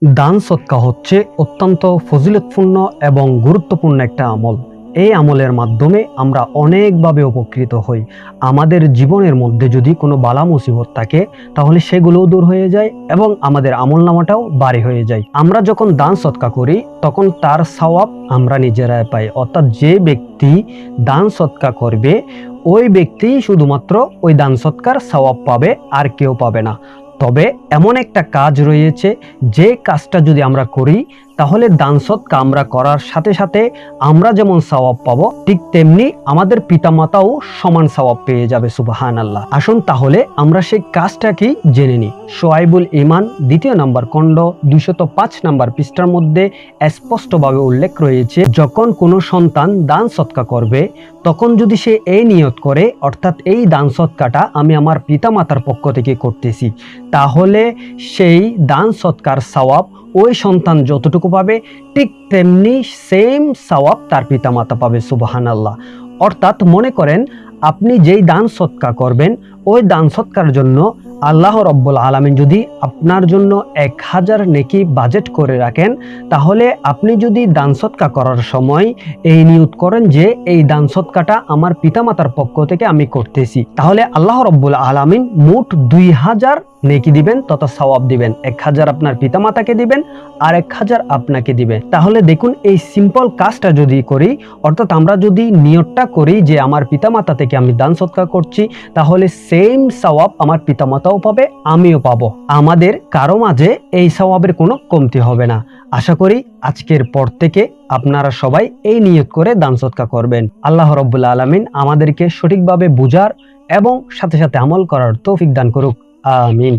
দান সদকা হচ্ছে অত্যন্ত ফজিলতপূর্ণ এবং গুরুত্বপূর্ণ একটা আমল। এই আমলের মাধ্যমে আমরা অনেকভাবে উপকৃত হই। আমাদের জীবনের মধ্যে যদি কোনো বালা মুসিবত থাকে তাহলে সেগুলোও দূর হয়ে যায় এবং আমাদের আমলনামাটাও ভারী হয়ে যায়। আমরা যখন দান সদকা করি তখন তার সওয়াব আমরা নিজেরাই পাই। অর্থাৎ যে ব্যক্তি দান সদকা করবে ওই ব্যক্তি শুধুমাত্র ওই দান সদকার সওয়াব পাবে, আর কেউ পাবে না। তবে এমন একটা কাজ রয়েছে, যে কাজটা যদি আমরা করি তাহলে দান সদকা আমরা করার সাথে সাথে আমরা যেমন সওয়াব পাবো, ঠিক তেমনি আমাদের পিতামাতাও সমান সওয়াব পেয়ে যাবে। সুবহানাল্লাহ। আসুন তাহলে আমরা সেই কাজটা কি জেনে নিই। শোয়াইবুল ঈমান 2 নম্বর খণ্ড 205 নম্বর পৃষ্ঠার মধ্যে স্পষ্টভাবে উল্লেখ রয়েছে, যখন কোনো সন্তান দান সদকা করবে তখন যদি সে এই নিয়ত করে, অর্থাৎ এই দান সদকাটা আমি আমার পিতামাতার পক্ষ থেকে করতেছি, তাহলে সেই দান সদকার সওয়াব ওই সন্তান যতটুকু পাবে ঠিক তেমনি সেম সওয়াব তার পিতামাতা পাবে। সুবহানাল্লাহ। অর্থাৎ মনে করেন আপনি যেই দান সদকা করবেন ওই দান সদকার জন্য আল্লাহ রব্বুল আলামিন যদি আপনার জন্য 1000 নেকি বাজেট করে রাখেন, তাহলে আপনি যদি দান সদকা করার সময় এই নিয়ত করেন যে এই দান সদকাটা আমার পিতামাতার পক্ষ থেকে আমি করতেছি, তাহলে আল্লাহ রব্বুল আলামিন মোট 2000 নেকি দিবেন তথা সওয়াব দিবেন। 1000 আপনার পিতামাতাকে দিবেন আর 1000 আপনাকে দিবেন। তাহলে দেখুন এই সিম্পল কাজটা যদি করি, অর্থাৎ আমরা যদি নিয়তটা করি যে আমার পিতামাতা থেকে আমি দান সদকা করছি, তাহলে সেম সওয়াব আমার পিতামাতাও পাবে, আমিও পাবো। আমাদের কারো মাঝে এই সওয়াবের কোনো কমতি হবে না। আশা করি আজকের পর থেকে আপনারা সবাই এই নিয়ত করে দান সদকা করবেন। আল্লাহ রাব্বুল আলামিন আমাদেরকে সঠিকভাবে বুঝার এবং সাথে সাথে আমল করার তৌফিক দান করুক। আমিন।